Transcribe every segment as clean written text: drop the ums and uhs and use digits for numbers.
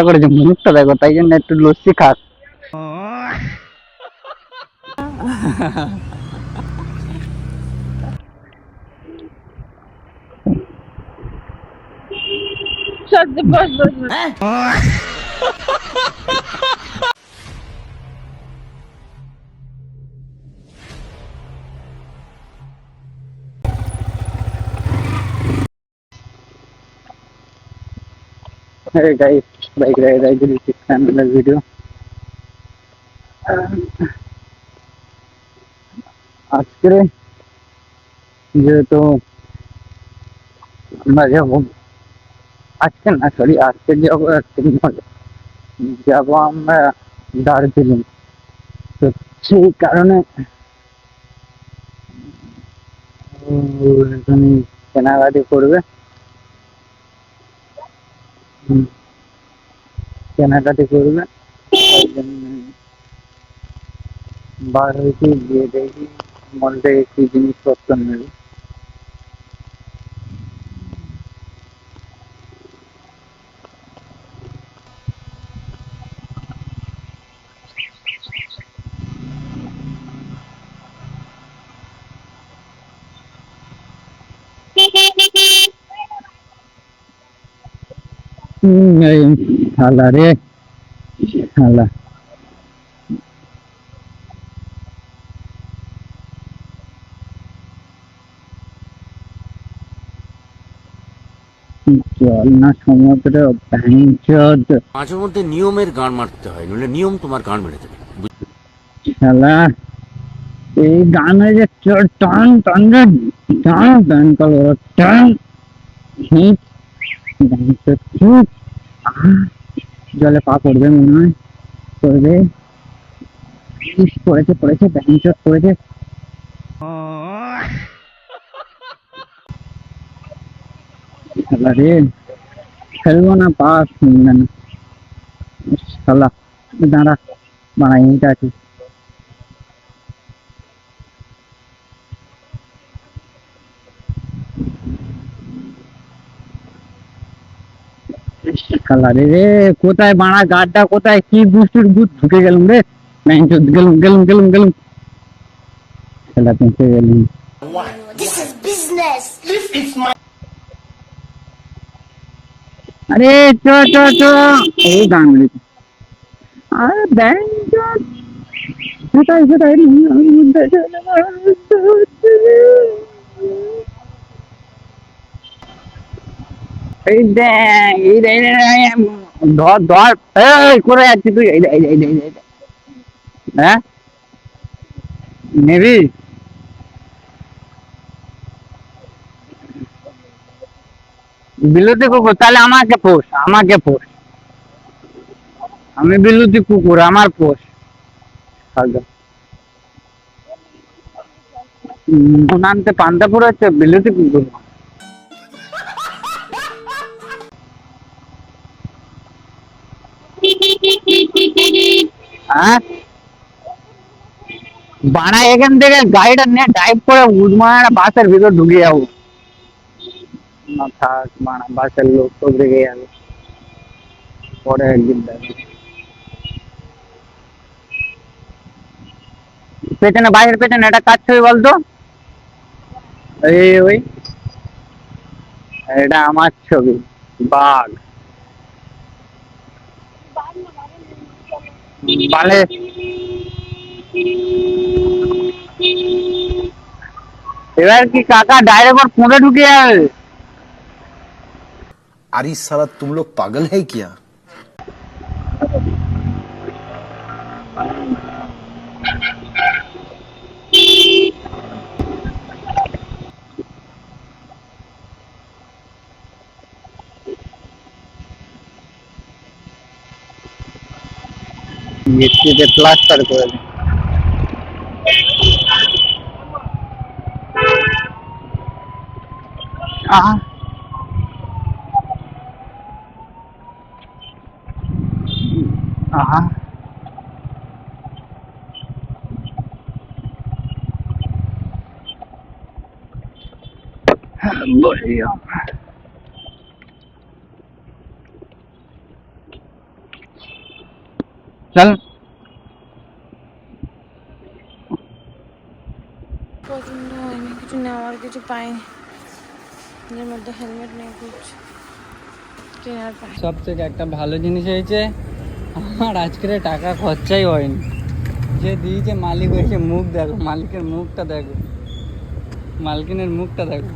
করেছে মুখটা দেখো, তাই জন্য একটু লস্যি খাক। বস বস বস। Hey guys, bike ride I did this another video. আজকে যেহেতু আমরা যাবো, আজকে না সরি আজকে যাবো যাবো আমরা দার্জিলিং। তো সেই কারণে এখানে কেনাকাটি করবে, কেনাকাটি করবে, ওই জন্য বার হয়েছি, গিয়ে দেখি মল থেকে কি জিনিসপত্র নেবে। এই শালা রে, শালা জল না সমুদ্র ভ্যাংচোদ মাঝে মধ্যে নিয়মের গান মারতে হয়, নইলে নিয়ম তোমার গান মেরে দেবে। শালা। এই গানে যে টান টান রে, টান টান কালো টান হিট ভ্যাংচোদ চুপ। জলে পা পড়বে মনে হয়, পড়বে। ইস, পড়েছে পড়েছে ভ্যাংচোদ পড়েছে। শালা রে, খেলবো না, পা শুনবে না শালা। দাঁড়া, বাড়াই এইটা আছে। কালারে রে, কোথায় বাড়া গাড্ডা, কোথায় কি বুস্টুর বুট ঢুকে গেলাম রে। ভ্যাংচোদ গেলুম গেলুম গেলুম গেলুম, শালা পৌঁছে গেলুম। This is business. আরে চ চ চ, এই গান বলেছে। আরে ভ্যাংচোদ কোথায় কোথায় এই দেখ, এই দেখ, ধর ধর, এই করে যাচ্ছি তুই, এই দেখ, এই দেখ, এই দেখ, এই দেখ। হ্যাঁ নেবি? বিলুতি কুকুর তাহলে আমাকে পোষ, আমাকে পোষ। আমি বিলুতি কুকুর, আমার পোষ। নামতে পান্তাপুর হচ্ছে বিলুতি কুকুর। হ্যাঁ বাড়া, এখান থেকে গাড়িটা নিয়ে ড্রাইভ করে উঠমার বাসের ভিতর ঢুকে যাবো। না থাক বাড়া, বাসের লোক তো রেগে যাবে পরে একদিন দেখো। পেছনে বাইরের পেছনে একটা কাজ ছবি বলতো, এই ওই এটা আমার ছবি, বাঘ বালে। এবার কি কাকা ডাইরেক্ট ফোনে ঢুকে যাবে? अरे साला तुम लोग पागल है क्या? মিস্ত্রিতে প্লাস্টার করে দিই। আহা, আহা, বলিও। চল পছন্দ হয়নি, কিছু নেওয়ার কিছু পাইনি, এর মধ্যে হেলমেট নিয়ে ঘুরছি, কেনার পাই। সব থেকে একটা ভালো জিনিস হয়েছে, আমার আজকের টাকা খরচাই হয়নি। যে দিয়েছে মালিক হয়েছে, মুখ দেখো, মালিকের মুখটা দেখো, মালকিনের মুখটা দেখো।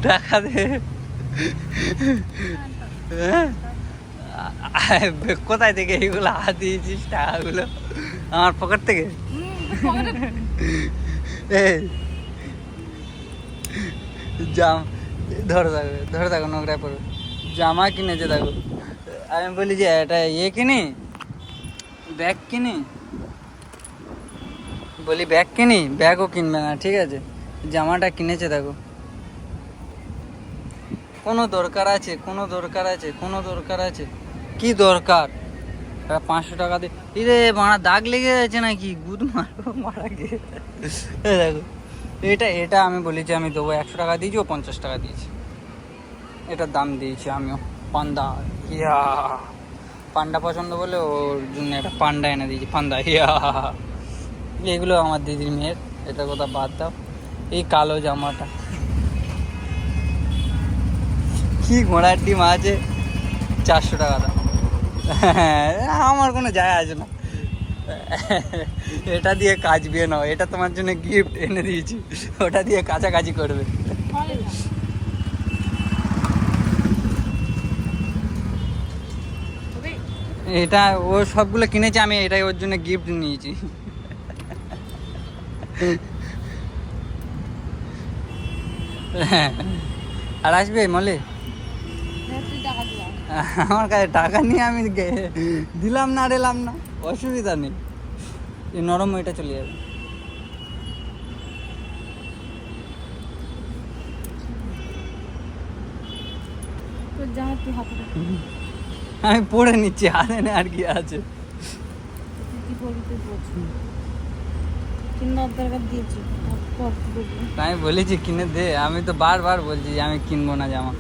টাকা দে। কোথায় থেকে এইগুলো হাত দিয়েছিস টাকাগুলো? আমার পকেট থেকে? ধরে থাকো নোংরায় পড়ো। জামা কিনেছে দেখো, আমি বলি যে এটা ইয়ে কিনি, ব্যাগ কিনি, বলি ব্যাগ কিনি, ব্যাগও কিনবে না, ঠিক আছে? জামাটা কিনেছে দেখো। কোনো দরকার আছে? কোনো দরকার আছে? কোনো দরকার আছে? কি দরকার? 500 টাকা দিয়ে ইরে মারা দাগ লেগে যাচ্ছে নাকি? গুদ মারা গিয়ে দেখো। এটা আমি বলেছি আমি দেবো, 100 টাকা দিয়েছি, ও 50 টাকা দিয়েছি, এটার দাম দিয়েছি আমিও। পান্ডা, ইয়া পান্ডা পছন্দ বলে ওর জন্য একটা পান্ডা এনে দিয়েছি, পান্ডা, ইয়া। এগুলো আমার দিদির মেয়ের, এটা কথা বাদ দাও। এই কালো জামাটা কি ঘোড়ার ডিম আছে, 400 টাকা দাম। আমার কোনো যায় আসে না, এটা দিয়ে কাজ বিয়ে নাও, এটা তোমার জন্য গিফট এনে দিয়েছি, ওটা দিয়ে কাছাকাছি করবে। এটা ও সবগুলো কিনেছে, আমি এটাই ওর জন্য গিফট নিয়েছি। আর আসবে মলে? আমার কাছে টাকা নিয়ে আমি দিলাম না, আর এলাম না, অসুবিধা নেই। এই নরম এটা চলে যাবে। আমি পড়ে নিচ্ছি, হাতে না আর কি আছে। আমি বলেছি কিনে দে, আমি তো বারবার বলছি যে আমি কিনবো না জামা।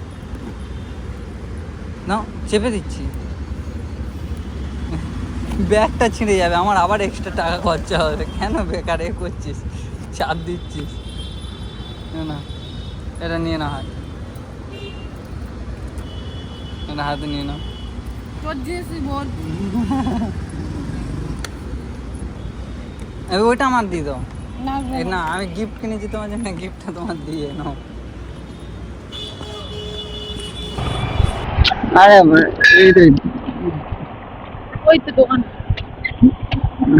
না চেপে দিচ্ছি, ব্যাগটা ছিঁড়ে যাবে আমার, আবার এক্সট্রা টাকা খরচা হবে। কেন বেকার এ করছিস, চাপ দিচ্ছিস? না এটা নিয়ে না, হাত, এটা হাতে নিয়ে নাও। ওইটা আমার দিয়ে দাও। না আমি গিফট কিনেছি তোমার জন্য, গিফটটা তোমার দিয়ে নাও। আরে ওই তো দোকান,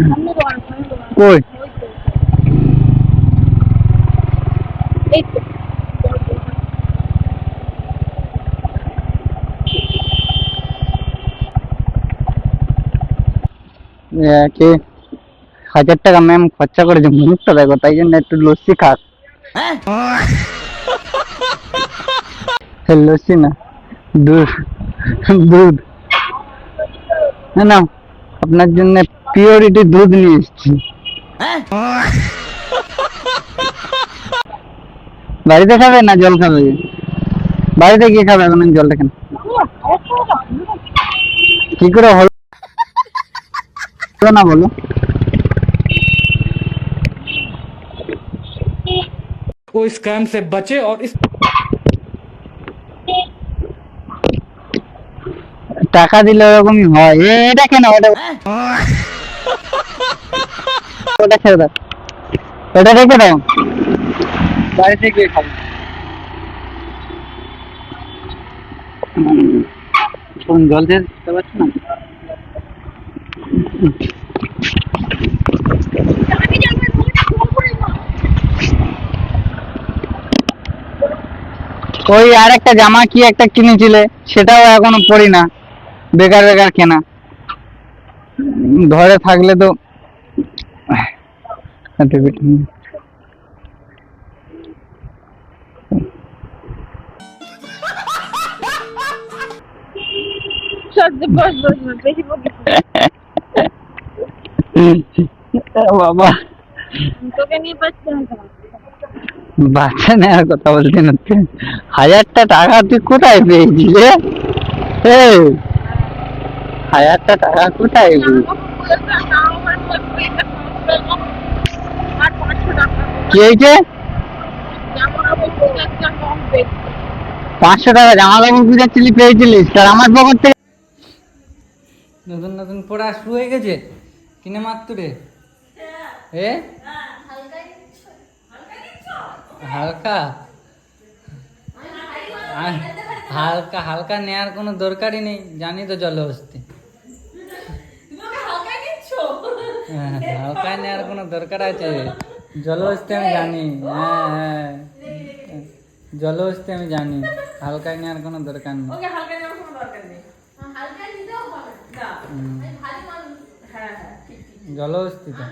সামনে দোকান, সামনে দোকান, কই? ওই তো, এই তো। কে 1000 টাকা ম্যাম খরচা করেছে, মুখটা দেখো, তাই জন্য একটু লস্যি খাক। লস্যি না, দুধ, দুধ না না, আপনার জন্য পিওরিটি দুধ নিয়ে এসেছি। বাড়িতে খাবে না জল খাবে? বাড়িতে গিয়ে খাবে, এখন জলটা কেন? কি করে হলো না বলো? वो स्कैम से बचे और इस টাকা দিলে ওরকমই হয়। এটা কেন? ওটা ছেড়ে দাও, ওটা রেখে দাও, বাড়িতে গিয়ে খাবো। জল দিয়ে দিতে পারছি না। ওই আর একটা জামা কি একটা কিনেছিলে, সেটাও এখনো পরি না, বেকার বেকার কেনা। ঘরে থাকলে তো বস বস বস, বেশি বকিস না। বাবা তোকে নিয়ে পাচ্ছি না। বাচ্চা নেওয়ার কথা বলছেন হচ্ছে 1000টা টাকা তুই কোথায় পেয়েছিস রে? এই 1000টা টাকা কোথায় পেয়েছিস? কি হয়েছে? 500 টাকা জামা কাপড় খুঁজাচ্ছিলি পেয়েছিলিস, তার আমার পকেট থেকে নতুন নতুন পড়া শুরু হয়ে গেছে কিনে মাত্র রে। এ হালকা হালকা হালকা নেওয়ার কোনো দরকারই নেই, জানি তো জলহস্তি। হ্যাঁ, হালকা নেওয়ার কোনো দরকার আছে? জলহস্তি আমি জানি, হ্যাঁ হ্যাঁ জলহস্তি আমি জানি, হালকা নেওয়ার কোনো দরকার নেই। জলহস্তি তো